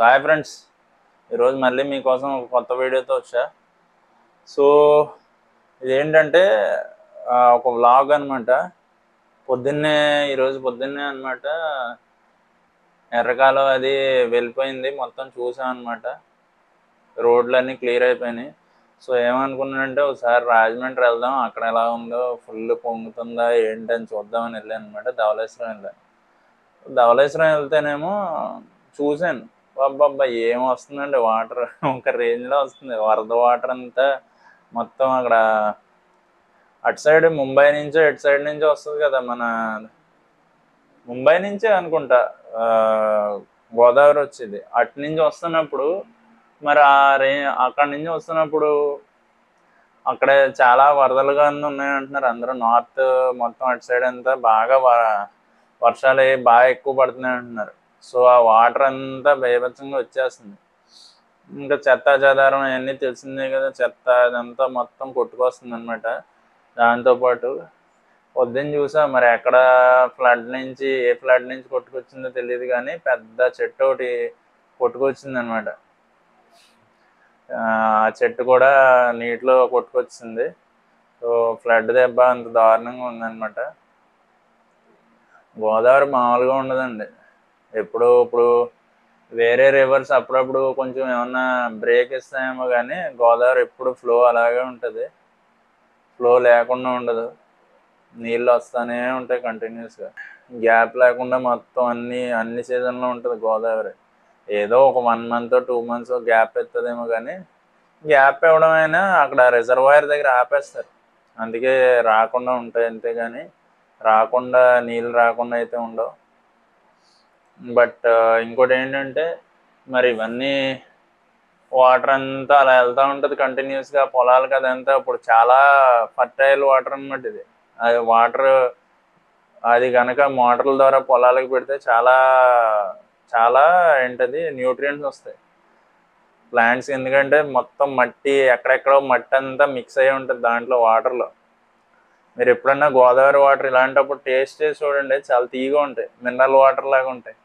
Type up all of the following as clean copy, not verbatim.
Hi friends, ఈరోజు మళ్ళీ మీకోసం ఒక కొత్త వీడియోతో వచ్చా. సో ఇదేంటంటే ఒక వ్లాగ్ అనమాట. ఈరోజు పొద్దున్నే అనమాట ఎర్రకాలం అది వెళ్ళిపోయింది, మొత్తం చూసాం అనమాట. రోడ్లన్నీ క్లియర్ అయిపోయినాయి. సో ఏమనుకున్నానంటే ఒకసారి రాజమండ్రి వెళ్దాం, అక్కడ ఎలా ఉందో, ఫుల్ పొంగుతుందా ఏంటని చూద్దామని వెళ్ళాను అనమాట. ధవళేశ్వరం వెళ్తేనేమో చూశాను, అబ్బబ్బా ఏం వస్తుందండి వాటర్, ఒక రేంజ్లో వస్తుంది వరద వాటర్ అంతా. మొత్తం అక్కడ అటు సైడ్ ముంబై నుంచో ఇటు సైడ్ నుంచో వస్తుంది కదా, మన ముంబై నుంచే అనుకుంటా గోదావరి వచ్చేది. అటు నుంచి వస్తున్నప్పుడు మరి అక్కడి నుంచి వస్తున్నప్పుడు అక్కడ చాలా వరదలుగా ఉన్నాయి అంటున్నారు అందరూ. నార్త్ మొత్తం అటు సైడ్ అంతా బాగా వర్షాలు బాగా ఎక్కువ పడుతున్నాయి అంటున్నారు. సో ఆ వాటర్ అంతా బీభత్సంగా వచ్చేస్తుంది. ఇంకా చెత్త చెదారం అవన్నీ తెలిసిందే కదా, చెత్త అదంతా మొత్తం కొట్టుకొస్తుంది అనమాట. దాంతోపాటు పొద్దున్న చూసా, మరి ఎక్కడ ఏ ఫ్లడ్ నుంచి కొట్టుకొచ్చిందో తెలియదు కానీ పెద్ద చెట్టు ఒకటి కొట్టుకొచ్చింది అనమాట. ఆ చెట్టు కూడా నీటిలో కొట్టుకొచ్చింది. సో ఫ్లడ్ దెబ్బ అంత దారుణంగా ఉందన్నమాట. గోదావరి మామూలుగా ఉండదండి. ఇప్పుడు వేరే రివర్స్ అప్పుడప్పుడు కొంచెం ఏమన్నా బ్రేక్ ఇస్తాయేమో కానీ గోదావరి ఎప్పుడు ఫ్లో అలాగే ఉంటుంది, ఫ్లో లేకుండా ఉండదు. నీళ్ళు వస్తూనే ఉంటాయి కంటిన్యూస్గా, గ్యాప్ లేకుండా. మొత్తం అన్ని సీజన్లో ఉంటుంది గోదావరి. ఏదో ఒక 1 month 2 months గ్యాప్ ఎత్తదేమో కానీ, గ్యాప్ ఇవ్వడం అయినా అక్కడ రిజర్వాయర్ దగ్గర ఆపేస్తారు, అందుకే రాకుండా ఉంటాయి అంతేగాని నీళ్ళు రాకుండా అయితే ఉండవు. బట్ ఇంకోటి ఏంటంటే, మరి ఇవన్నీ వాటర్ అంతా అలా వెళ్తూ ఉంటుంది కంటిన్యూస్గా పొలాలకు. అదంతా ఇప్పుడు చాలా ఫర్టైల్ వాటర్ అనమాట ఇది. అది వాటర్ అది కనుక మోటార్ల ద్వారా పొలాలకు పెడితే చాలా చాలా ఏంటది న్యూట్రియంట్స్ వస్తాయి ప్లాంట్స్. ఎందుకంటే మొత్తం మట్టి, ఎక్కడెక్కడో మట్టి అంతా మిక్స్ అయ్యి ఉంటుంది దాంట్లో వాటర్లో. మీరు ఎప్పుడన్నా గోదావరి వాటర్ ఇలాంటప్పుడు టేస్ట్ చేసి చూడండి, చాలా తీయగా ఉంటాయి, మినరల్ వాటర్ లాగా ఉంటాయి.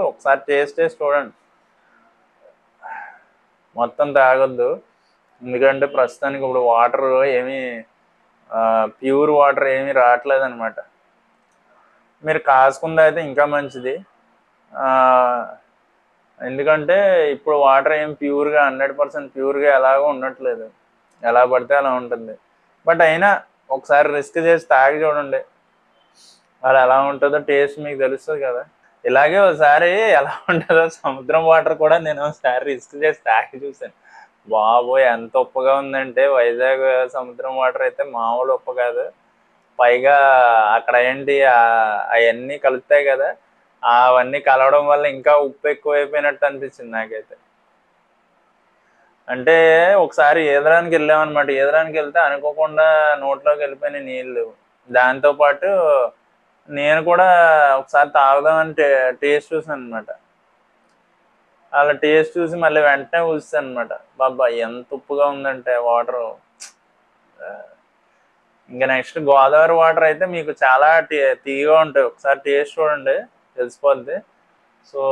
ఒకసారి టేస్ట్ చేసి చూడండి, మొత్తం తాగొద్దు. ఎందుకంటే ప్రస్తుతానికి ఇప్పుడు వాటర్ ఏమీ ప్యూర్ వాటర్ ఏమీ రావట్లేదు అనమాట. మీరు కాసుకుంది అయితే ఇంకా మంచిది. ఎందుకంటే ఇప్పుడు వాటర్ ఏం ప్యూర్గా 100% ప్యూర్గా ఎలాగో ఉండట్లేదు, ఎలా పడితే అలా ఉంటుంది. బట్ అయినా ఒకసారి రిస్క్ చేసి తాగి చూడండి, అది ఎలా ఉంటుందో టేస్ట్ మీకు తెలుస్తుంది కదా. ఇలాగే ఒకసారి ఎలా ఉంటుందో సముద్రం వాటర్ కూడా నేను ఒకసారి రిస్క్ చేసి తాగి చూసాను. బాబోయ్ ఎంత ఉప్పగా ఉందంటే, వైజాగ్ సముద్రం వాటర్ అయితే మామూలు ఉప్పు కాదు. పైగా అక్కడ ఏంటి అవన్నీ కలుపుతాయి కదా, అవన్నీ కలవడం వల్ల ఇంకా ఉప్పు ఎక్కువైపోయినట్టు అనిపించింది నాకైతే. అంటే ఒకసారి ఈదడానికి వెళ్ళామన్నమాట. ఈదడానికి వెళ్తే అనుకోకుండా నోట్లోకి వెళ్ళిపోయిన నీళ్ళు. దాంతోపాటు నేను కూడా ఒకసారి తాగుదామని టేస్ట్ చూసాను అనమాట. అలా టేస్ట్ చూసి మళ్ళీ వెంటనే ఊసాను అనమాట. బాబా ఎంత ఉప్పుగా ఉందంటే వాటరు. ఇంకా నెక్స్ట్ గోదావరి వాటర్ అయితే మీకు చాలా తీయగా ఉంటాయి, ఒకసారి టేస్ట్ చూడండి తెలిసిపోద్ది. సో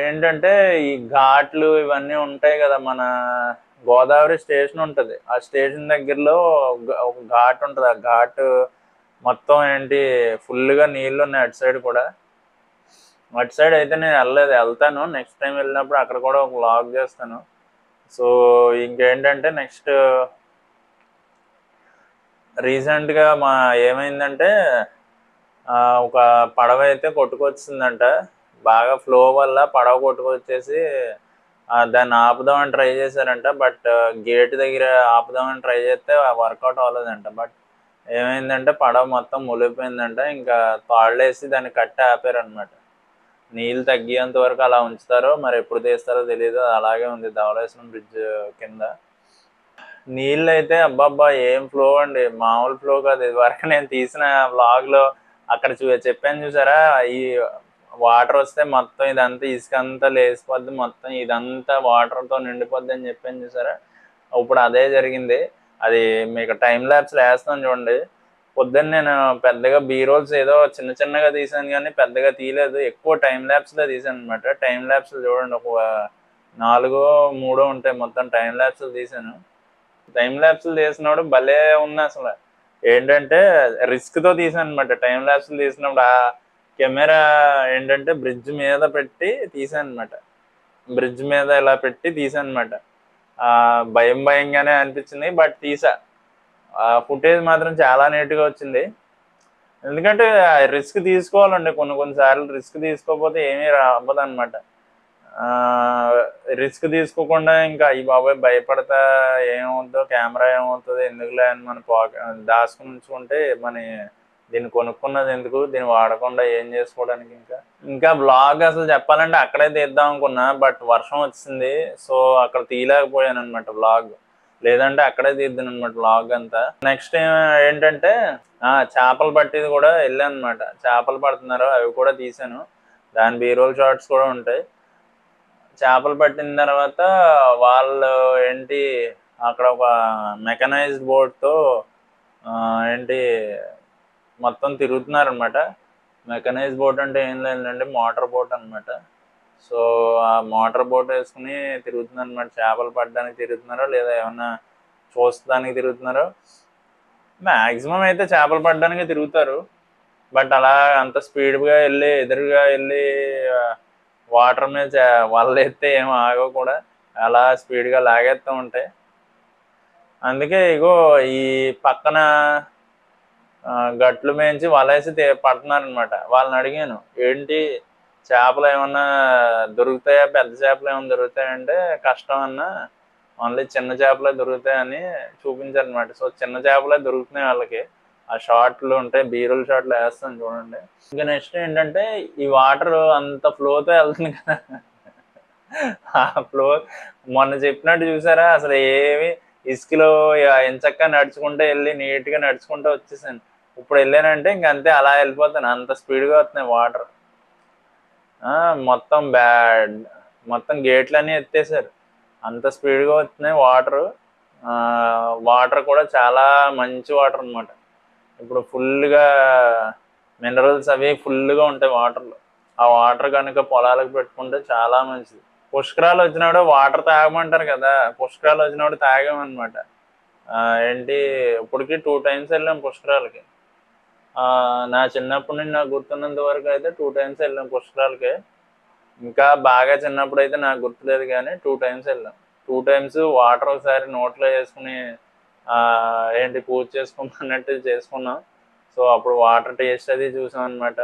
ఏంటంటే ఈ ఘాట్లు ఇవన్నీ ఉంటాయి కదా, మన గోదావరి స్టేషన్ ఉంటుంది, ఆ స్టేషన్ దగ్గరలో ఒక ఘాట్ ఉంటుంది. ఆ ఘాట్ మొత్తం ఏంటి ఫుల్గా నీళ్ళు ఉన్నాయి అటు సైడ్ కూడా. అటు సైడ్ అయితే నేను వెళ్తాను నెక్స్ట్ టైం వెళ్ళినప్పుడు, అక్కడ కూడా ఒక వ్లాగ్ చేస్తాను. సో ఇంకేంటంటే నెక్స్ట్ రీసెంట్గా ఏమైందంటే ఒక పడవ అయితే కొట్టుకొచ్చిందంట. బాగా ఫ్లో వల్ల పడవ కొట్టుకొచ్చేసి దాన్ని ఆపుదామని ట్రై చేశారంట. బట్ గేట్ దగ్గర ఆపుదామని ట్రై చేస్తే వర్కౌట్ అవ్వలేదంట. బట్ ఏమైందంటే పడవ మొత్తం మునిగిపోయిందంట. ఇంకా తాళ్ళేసి దాన్ని కట్టి ఆపారనమాట. నీళ్ళు తగ్గేంత వరకు అలా ఉంచుతారో, మరి ఎప్పుడు తీస్తారో తెలియదు. అలాగే ఉంది ధవళేశ్వరం బ్రిడ్జ్ కింద. నీళ్ళు అయితే అబ్బాబ్బా ఏం ఫ్లో అండి, మామూలు ఫ్లో కాదు. ఇది వరకు నేను తీసిన వ్లాగ్లో అక్కడ చెప్పాను చూసారా, ఈ వాటర్ వస్తే మొత్తం ఇదంతా ఇసుక అంతా లేసిపోద్ది, మొత్తం ఇదంతా వాటర్తో నిండిపోద్ది అని చెప్పాను చూసారా. ఇప్పుడు అదే జరిగింది. అది మీకు టైం ల్యాబ్స్లో వేస్తాను చూడండి. పొద్దున్న నేను పెద్దగా బీ రోల్స్ ఏదో చిన్న చిన్నగా తీసాను కానీ పెద్దగా తీయలేదు, ఎక్కువ టైం ల్యాబ్స్లో తీసాను అనమాట. టైం ల్యాబ్స్లు చూడండి, ఒక 4 3 ఉంటాయి, మొత్తం టైం ల్యాబ్స్లు తీసాను. టైం ల్యాబ్స్లు తీసినప్పుడు భలే ఉంది అసలు. ఏంటంటే రిస్క్తో తీసాను అనమాట. టైం ల్యాబ్స్లు తీసినప్పుడు ఆ కెమెరా ఏంటంటే బ్రిడ్జ్ మీద పెట్టి తీసాను అనమాట. బ్రిడ్జ్ మీద ఇలా పెట్టి తీసాను అనమాట. భయం భయంగానే అనిపించింది, బట్ తీసా. ఆ ఫుటేజ్ మాత్రం చాలా నీట్గా వచ్చింది. ఎందుకంటే రిస్క్ తీసుకోవాలండి, కొన్నిసార్లు రిస్క్ తీసుకోకపోతే ఏమీ అవ్వదు అనమాట. రిస్క్ తీసుకోకుండా ఇంకా ఈ బాబాయ్ భయపడతా ఏమవుతుందో, కెమెరా ఏమవుతుందో ఎందుకులే అని మన దాచుకుని ఉంచుకుంటే దీన్ని కొనుక్కున్నది ఎందుకు, దీన్ని వాడకుండా ఏం చేసుకోవడానికి. ఇంకా బ్లాగ్ అసలు చెప్పాలంటే అక్కడే తీద్దాం అనుకున్నా, బట్ వర్షం వచ్చింది, సో అక్కడ తీయలేకపోయాను అనమాట బ్లాగ్. లేదంటే అక్కడే తీద్దాను అనమాట బ్లాగ్ అంతా. నెక్స్ట్ ఏంటంటే చేపలు పట్టేది కూడా వెళ్ళాను అనమాట. చేపలు పడుతున్నారు, అవి కూడా తీసాను. దాని బీరోల్ షార్ట్స్ కూడా ఉంటాయి. చేపలు పట్టిన తర్వాత వాళ్ళు ఏంటి అక్కడ ఒక మెకనైజ్డ్ బోట్తో ఏంటి మొత్తం తిరుగుతున్నారు అనమాట. మెకనైజ్ బోట్ అంటే ఏం లేదండి, మోటార్ బోట్ అనమాట. సో ఆ మోటార్ బోట్ వేసుకుని తిరుగుతున్నారు అనమాట. చేపలు పట్టడానికి తిరుగుతున్నారో లేదా ఏమన్నా చూస్తానికి తిరుగుతున్నారో, మ్యాక్సిమం అయితే చేపలు పట్టడానికి తిరుగుతారు. బట్ అలా అంత స్పీడ్గా వెళ్ళి ఎదురుగా వెళ్ళి వాటర్ మీద వలలు ఎత్తే ఏం ఆగవు కూడా, అలా స్పీడ్గా లాగేస్తూ ఉంటాయి. అందుకే ఇగో ఈ పక్కన గట్లు మేంచి వలేసి పడుతున్నారనమాట. వాళ్ళని అడిగాను, ఏంటి చేపలు ఏమన్నా దొరుకుతాయా, పెద్ద చేపలు ఏమన్నా దొరుకుతాయంటే కష్టం అన్నా, ఓన్లీ చిన్న చేపలే దొరుకుతాయని చూపించారనమాట. సో చిన్న చేపలే దొరుకుతున్నాయి వాళ్ళకి. ఆ షార్ట్లు ఉంటాయి, బీరోల్ షార్ట్లు వేస్తాను చూడండి. ఇంకా నెక్స్ట్ ఏంటంటే ఈ వాటర్ అంత ఫ్లోతో వెళ్తుంది కదా, ఆ ఫ్లో మొన్న చెప్పినట్టు చూసారా, అసలు ఏమి ఇసుకలో ఎంచక్క నడుచుకుంటూ వెళ్ళి నీట్గా నడుచుకుంటూ వచ్చేసాను. ఇప్పుడు వెళ్ళానంటే ఇంకంతే, అలా వెళ్ళిపోతాను, అంత స్పీడ్గా వస్తున్నాయి వాటర్. మొత్తం గేట్లన్నీ ఎత్తేసారు, అంత స్పీడ్గా వస్తున్నాయి వాటరు. వాటర్ కూడా చాలా మంచి వాటర్ అనమాట. ఇప్పుడు ఫుల్గా మినరల్స్ అవి ఫుల్గా ఉంటాయి వాటర్లో. ఆ వాటర్ కనుక పొలాలకు పెట్టుకుంటే చాలా మంచిది. పుష్కరాలు వచ్చినప్పుడు వాటర్ తాగమంటారు కదా, పుష్కరాలు వచ్చినప్పుడు తాగామన్నమాట. ఏంటి ఇప్పటికి 2 times వెళ్ళాం పుష్కరాలకి. నా చిన్నప్పటి నుండి నాకు గుర్తున్నంత వరకు అయితే 2 times వెళ్ళాం పుష్కరాలకి. ఇంకా బాగా చిన్నప్పుడు అయితే నాకు గుర్తులేదు కానీ 2 times వెళ్ళాం. 2 times వాటర్ ఒకసారి నోట్లో వేసుకుని ఏంటి పూజ చేసుకోమన్నట్టు చేసుకున్నాం. సో అప్పుడు వాటర్ టేస్ట్ అది చూసాం అనమాట.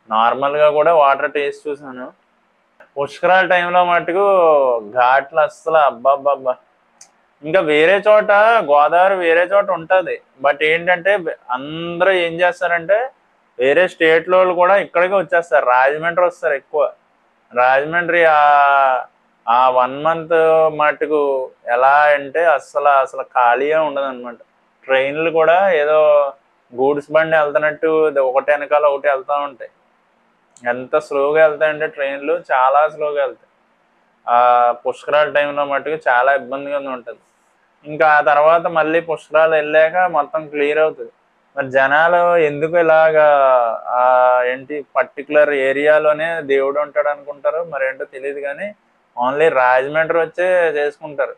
నార్మల్గా కూడా వాటర్ టేస్ట్ చూసాను. పుష్కరాల టైంలో మటుకు ఘాట్లు అస్సలు అబ్బాబ్బా. ఇంకా వేరే చోట గోదావరి వేరే చోట ఉంటుంది, బట్ ఏంటంటే అందరూ ఏం చేస్తారంటే వేరే స్టేట్లో వాళ్ళు కూడా ఇక్కడికి వచ్చేస్తారు, రాజమండ్రి వస్తారు ఎక్కువ. రాజమండ్రి ఆ 1 month మటుకు ఎలా అంటే అసలు ఖాళీగా ఉండదు అనమాట. ట్రైన్లు కూడా ఏదో గూడ్స్ బండి వెళ్తున్నట్టు ఒకటి వెనకాల ఒకటి వెళ్తూ ఉంటాయి. ఎంత స్లోగా వెళ్తాయంటే ట్రైన్లు, చాలా స్లోగా వెళ్తాయి. పుష్కరాల టైంలో మటుకు చాలా ఇబ్బందిగా ఉంటుంది. ఇంకా ఆ తర్వాత మళ్ళీ పుష్కరాలు వెళ్ళాక మొత్తం క్లియర్ అవుతుంది. మరి జనాలు ఎందుకు ఇలాగా ఏంటి పర్టికులర్ ఏరియాలోనే దేవుడు ఉంటాడు అనుకుంటారు, మరేంటో తెలియదు కానీ ఓన్లీ రాజమండ్రి వచ్చే చేసుకుంటారు.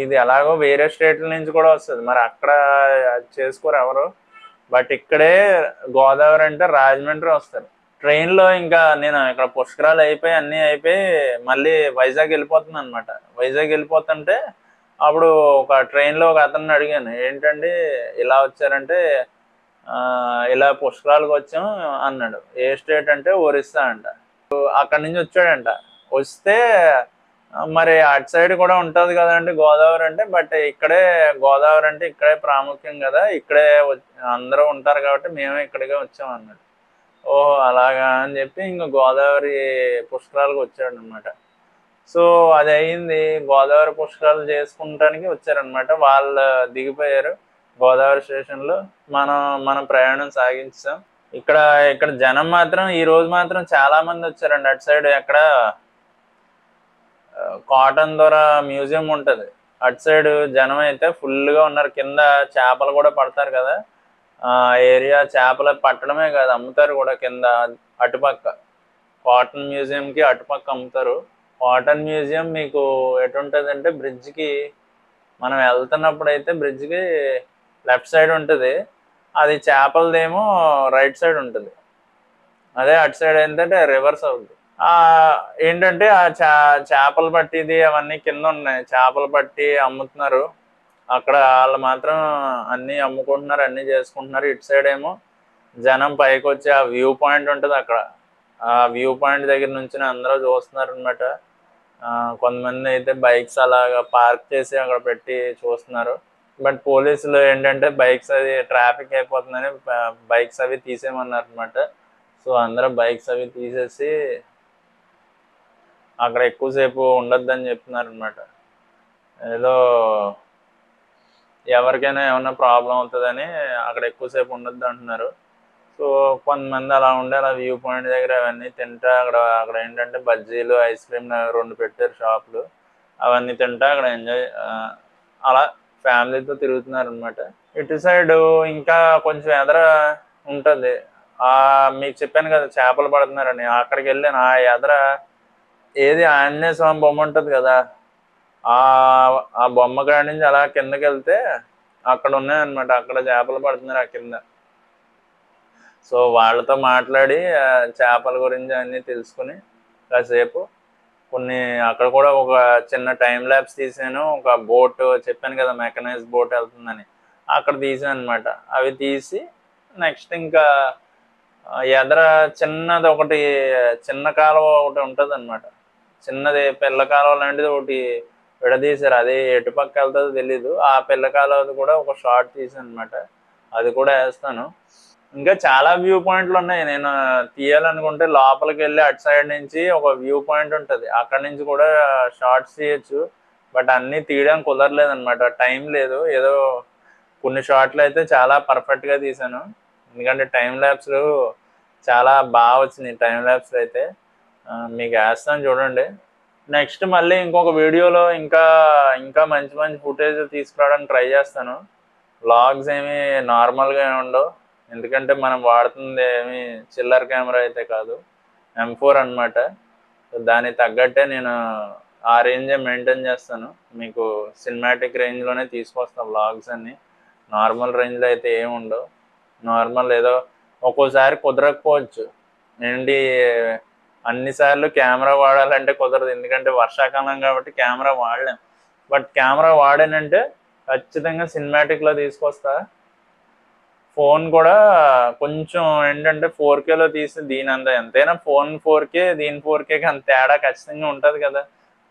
ఇది ఎలాగో వేరే స్టేట్ల నుంచి కూడా వస్తుంది, మరి అక్కడ చేసుకోరు ఎవరు. బట్ ఇక్కడే గోదావరి అంటే రాజమండ్రి వస్తారు ట్రైన్లో. ఇంకా నేను ఇక్కడ పుష్కరాలు అయిపోయి అన్నీ అయిపోయి మళ్ళీ వైజాగ్ వెళ్ళిపోతున్నాను అనమాట. వైజాగ్ వెళ్ళిపోతుంటే అప్పుడు ఒక ట్రైన్లో ఒక అతన్ని అడిగాను, ఏంటండి ఇలా వచ్చారంటే ఇలా పుష్కరాలకు వచ్చాం అన్నాడు. ఏ స్టేట్ అంటే ఒరిస్సా అంట. అక్కడి నుంచి వచ్చాడంట. వస్తే మరి అటు సైడ్ కూడా ఉంటుంది కదండి గోదావరి అంటే, బట్ ఇక్కడే గోదావరి అంటే ఇక్కడే ప్రాముఖ్యం కదా, ఇక్కడే అందరూ ఉంటారు కాబట్టి మేమే ఇక్కడికే వచ్చాం అన్నాడు. ఓహో అలాగా అని చెప్పి ఇంకా గోదావరి పుష్కరాలకు వచ్చాడు అనమాట. సో అది అయింది, గోదావరి పుష్కరాలు చేసుకుంటానికి వచ్చారనమాట. వాళ్ళు దిగిపోయారు గోదావరి స్టేషన్లో. మన ప్రయాణం సాగించాం. ఇక్కడ జనం మాత్రం ఈ రోజు మాత్రం చాలా మంది వచ్చారండి. అటు సైడ్ ఎక్కడ కాటన్ దొర మ్యూజియం ఉంటుంది, అటు సైడ్ జనం అయితే ఫుల్గా ఉన్నారు. కింద చేపలు కూడా పడతారు కదా, ఆ ఏరియా చేపలు పట్టడమే కాదు, అమ్ముతారు కూడా కింద అటుపక్క. కాటన్ మ్యూజియంకి అటుపక్క అమ్ముతారు. కాటన్ మ్యూజియం మీకు ఎటుంటుందంటే బ్రిడ్జ్కి మనం వెళ్తున్నప్పుడు అయితే బ్రిడ్జ్కి లెఫ్ట్ సైడ్ ఉంటుంది, అది చేపలదేమో రైట్ సైడ్ ఉంటుంది. అదే అటు సైడ్ ఏంటంటే రివర్స్ అవుతుంది. ఆ ఏంటంటే ఆ చేపలు పట్టిది అవన్నీ కింద ఉన్నాయి, చేపలు పట్టి అమ్ముతున్నారు అక్కడ. వాళ్ళు మాత్రం అన్నీ అమ్ముకుంటున్నారు, అన్నీ చేసుకుంటున్నారు. ఇటు సైడ్ ఏమో జనం పైకి వచ్చి ఆ వ్యూ పాయింట్ ఉంటుంది అక్కడ, ఆ వ్యూ పాయింట్ దగ్గర నుంచి అందరూ చూస్తున్నారు అనమాట. కొంతమంది అయితే బైక్స్ అలాగా పార్క్ చేసి అక్కడ పెట్టి చూస్తున్నారు. బట్ పోలీసులు ఏంటంటే బైక్స్ అది ట్రాఫిక్ అయిపోతుందని బైక్స్ అవి తీసేయమన్నారు అనమాట. సో అందరూ బైక్స్ అవి తీసేసి అక్కడ ఎక్కువసేపు ఉండొద్దని చెప్తున్నారు అనమాట. ఏదో ఎవరికైనా ఏమన్నా ప్రాబ్లం అవుతుందని అక్కడ ఎక్కువసేపు ఉండొద్దు అంటున్నారు. సో కొంతమంది అలా ఉండి అలా వ్యూ పాయింట్ దగ్గర అవన్నీ తింటా అక్కడ అక్కడ ఏంటంటే బజ్జీలు ఐస్ క్రీమ్ 2 పెట్టారు షాపులు, అవన్నీ తింటా అక్కడ ఎంజాయ్ అలా ఫ్యామిలీతో తిరుగుతున్నారు అనమాట. ఇటు సైడ్ ఇంకా కొంచెం ఎదర ఉంటుంది, మీకు చెప్పాను కదా చేపలు పడుతున్నారని, అక్కడికి వెళ్ళాను. ఆ ఎదర ఏది ఆంజనేయ స్వామి బొమ్మ ఉంటుంది కదా, ఆ బొమ్మ కాడి నుంచి అలా కిందకి వెళ్తే అక్కడ ఉన్నాయన్నమాట, అక్కడ చేపలు పడుతున్నారు ఆ కింద. సో వాళ్ళతో మాట్లాడి చేపల గురించి అన్నీ తెలుసుకుని కాసేపు కొన్ని అక్కడ కూడా ఒక చిన్న టైం ల్యాబ్స్ తీసాను. ఒక బోట్ చెప్పాను కదా మెకనైజ్ బోట్ వెళ్తుందని, అక్కడ తీసాను అనమాట. అవి తీసి నెక్స్ట్ ఇంకా ఎదర చిన్నది ఒకటి, చిన్న కాలువ ఒకటి ఉంటుంది అనమాట, చిన్నది పిల్ల కాలువ లాంటిది ఒకటి విడదీశారు. అది ఎటుపక్క వెళ్తుందో తెలీదు. ఆ పిల్ల కాలువది కూడా ఒక షార్ట్ తీసాను అనమాట, అది కూడా వేస్తాను. ఇంకా చాలా వ్యూ పాయింట్లు ఉన్నాయి. నేను తీయాలనుకుంటే లోపలికి వెళ్ళి అటు సైడ్ నుంచి ఒక వ్యూ పాయింట్ ఉంటుంది, అక్కడ నుంచి కూడా షార్ట్స్ తీయచ్చు. బట్ అన్నీ తీయడానికి కుదరలేదు అనమాట, టైం లేదు. ఏదో కొన్ని షార్ట్లు అయితే చాలా పర్ఫెక్ట్గా తీసాను, ఎందుకంటే టైం ల్యాబ్స్లు చాలా బాగా వచ్చినాయి. టైం ల్యాబ్స్లు అయితే మీకు వేస్తాను చూడండి. నెక్స్ట్ మళ్ళీ ఇంకొక వీడియోలో ఇంకా ఇంకా మంచి మంచి ఫుటేజ్ తీసుకురావడానికి ట్రై చేస్తాను. వ్లాగ్స్ ఏమి నార్మల్గా ఉండవు, ఎందుకంటే మనం వాడుతుంది ఏమి చిల్లర్ కెమెరా అయితే కాదు, M4 అనమాట. దానికి తగ్గట్టే నేను ఆ రేంజే మెయింటైన్ చేస్తాను. మీకు సినిమాటిక్ రేంజ్లోనే తీసుకొస్తాను వ్లాగ్స్ అన్నీ, నార్మల్ రేంజ్లో అయితే ఏమి ఉండవు. నార్మల్ ఏదో ఒక్కోసారి కుదరకపోవచ్చు, ఏంటి అన్నిసార్లు కెమెరా వాడాలంటే కుదరదు, ఎందుకంటే వర్షాకాలం కాబట్టి కెమెరా వాడలేం. బట్ కెమెరా వాడానంటే ఖచ్చితంగా సినిమాటిక్లో తీసుకొస్తా. ఫోన్ కూడా కొంచెం ఏంటంటే 4Kలో తీసి దీని అంత ఎంతైనా ఫోన్ 4K దీని 4Kకి అంత తేడా ఖచ్చితంగా ఉంటుంది కదా.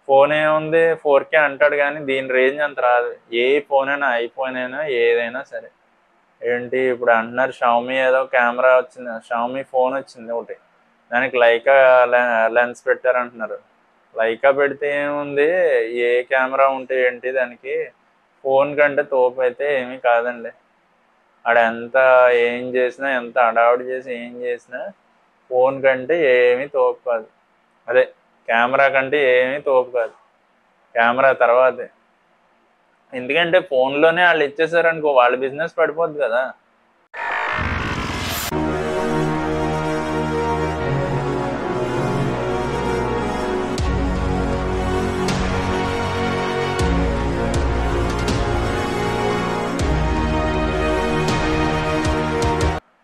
ఫోన్ ఏముంది 4K అంటాడు కానీ దీని రేంజ్ అంత రాదు. ఏ ఫోన్ అయినా, ఐఫోన్ అయినా, ఏదైనా సరే. ఏంటి ఇప్పుడు అంటున్నారు షామీ ఏదో కెమెరా వచ్చింది, షామీ ఫోన్ వచ్చింది ఒకటి, దానికి లైకా లెన్స్ పెట్టారంటున్నారు. లైకా పెడితే ఏముంది, ఏ కెమెరా ఉంటే ఏంటి దానికి, ఫోన్ కంటే తోపు అయితే ఏమీ కాదండి. ఆడ ఎంత ఏం చేసినా, ఎంత అడావుడి చేసి ఏం చేసినా ఫోన్ కంటే ఏమీ తోపు కాదు. అదే కెమెరా కంటే ఏమీ తోపు కాదు, కెమెరా తర్వాతే. ఎందుకంటే ఫోన్లోనే వాళ్ళు ఇచ్చేసారనుకో వాళ్ళ బిజినెస్ పడిపోద్ది కదా.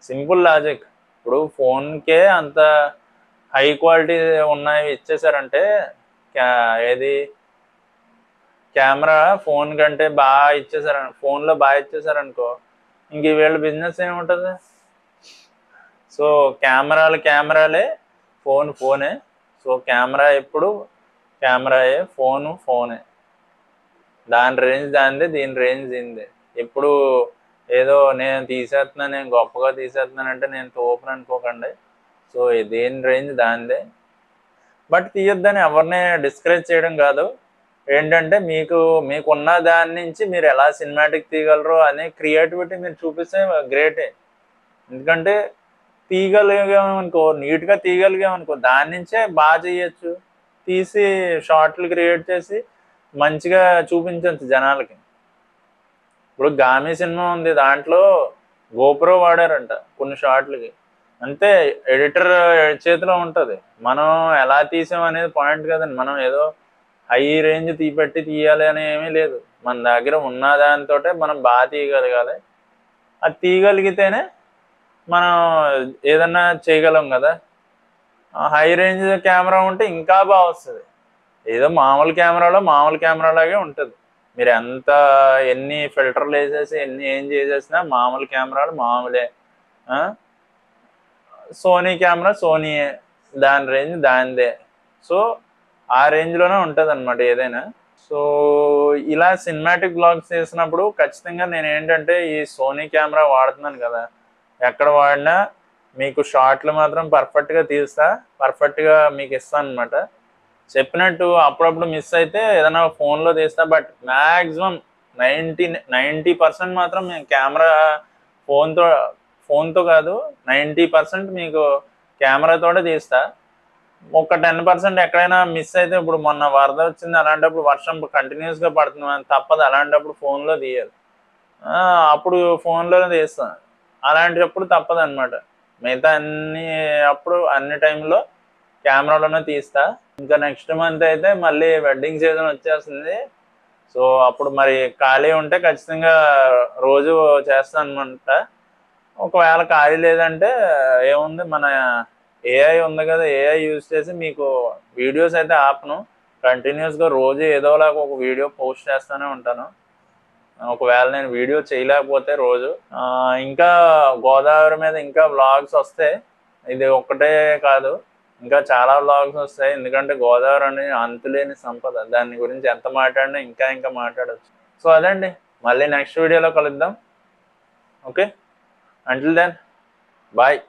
Simple logic. ఇప్పుడు ఫోన్కే అంత హై క్వాలిటీ ఉన్నాయి ఇచ్చేసారంటే ఏది కెమెరా ఫోన్ కంటే బాగా ఇచ్చేసారు, ఫోన్లో బాగా ఇచ్చేసారనుకో ఇంక వీళ్ళ బిజినెస్ ఏముంటుంది. సో కెమెరాలే, ఫోనే. సో కెమెరా ఎప్పుడు కెమెరాయే, ఫోనే. దాని రేంజ్ దానిదే, దీని రేంజ్ దీనిదే. ఎప్పుడు ఏదో నేను తీసేస్తున్నాను, నేను గొప్పగా తీసేస్తున్నానంటే నేను తోపును అనుకోకండి. సో దేని రేంజ్ దానిదే. బట్ తీయొద్దని ఎవరిని డిస్కరేజ్ చేయడం కాదు, ఏంటంటే మీకున్న దాని నుంచి మీరు ఎలా సినిమాటిక్ తీయగలరు అనే క్రియేటివిటీ మీరు చూపిస్తే గ్రేటే. ఎందుకంటే తీయగలిగామనుకో, నీట్గా తీయగలిగామనుకో, దాని నుంచే బాగా చేయొచ్చు. తీసి షార్ట్లు క్రియేట్ చేసి మంచిగా చూపించవచ్చు జనాలకి. ఇప్పుడు గామి సినిమా ఉంది, దాంట్లో గోప్రో వాడారంట కొన్ని షాట్లకి. అంతే, ఎడిటర్ చేతిలో ఉంటుంది. మనం ఎలా తీసాం అనేది పాయింట్ కదండి. మనం ఏదో హై రేంజ్ తీయాలి అని ఏమీ లేదు. మన దగ్గర ఉన్న దానితో మనం బాగా తీయగలగాలి. అది తీయగలిగితేనే మనం ఏదన్నా చేయగలం కదా. హై రేంజ్ కెమెరా ఉంటే ఇంకా బాగా వస్తుంది. ఏదో మామూలు కెమెరాలాగే ఉంటుంది. మీరు ఎన్ని ఫిల్టర్లు వేసేసి ఏం చేసేసినా మామూలు కెమెరాలు మామూలే. సోనీ కెమెరా సోనీయే, దాని రేంజ్ దానిదే. సో ఆ రేంజ్లోనే ఉంటుంది అనమాట ఏదైనా. సో ఇలా సినిమాటిక్ బ్లాగ్స్ చేసినప్పుడు ఖచ్చితంగా నేను ఏంటంటే ఈ సోనీ కెమెరా వాడుతున్నాను కదా, ఎక్కడ వాడినా మీకు షార్ట్లు మాత్రం పర్ఫెక్ట్గా తీస్తా, పర్ఫెక్ట్గా మీకు ఇస్తాను అనమాట. చెప్పినట్టు అప్పుడప్పుడు మిస్ అయితే ఏదైనా ఫోన్లో తీస్తా, బట్ మ్యాక్సిమం 90% మాత్రం మేము కెమెరా ఫోన్తో కాదు, 90% మీకు కెమెరాతోనే తీస్తా. ఒక 10% ఎక్కడైనా మిస్ అయితే, ఇప్పుడు మొన్న వరద వచ్చింది, అలాంటప్పుడు వర్షం కంటిన్యూస్గా పడుతుంది, తప్పదు, అలాంటప్పుడు ఫోన్లో తీయాలి. అప్పుడు ఫోన్లోనే తీస్తాను. అలాంటప్పుడు తప్పదు అనమాట. మిగతా అన్ని టైంలో కెమెరాలోనే తీస్తా. ఇంకా నెక్స్ట్ మంత్ అయితే మళ్ళీ వెడ్డింగ్ సీజన్ వచ్చేస్తుంది. సో అప్పుడు మరి ఖాళీ ఉంటే ఖచ్చితంగా రోజు చేస్తాను అనమాట. ఒకవేళ ఖాళీ లేదంటే ఏముంది, మన ఏఐ ఉంది కదా, ఏఐ యూజ్ చేసి మీకు వీడియోస్ అయితే ఆపను, కంటిన్యూస్గా రోజు ఏదోలాగా ఒక వీడియో పోస్ట్ చేస్తూనే ఉంటాను. ఒకవేళ నేను వీడియో చేయలేకపోతే రోజు ఇంకా గోదావరి మీద ఇంకా వ్లాగ్స్ వస్తాయి. ఇది ఒక్కటే కాదు, ఇంకా చాలా వ్లాగ్స్ వస్తాయి. ఎందుకంటే గోదావరి అని అంతులేని సంపద, దాని గురించి ఎంత మాట్లాడినా ఇంకా మాట్లాడచ్చు. సో అదండి, మళ్ళీ నెక్స్ట్ వీడియోలో కలుద్దాం. Okay, until then, bye.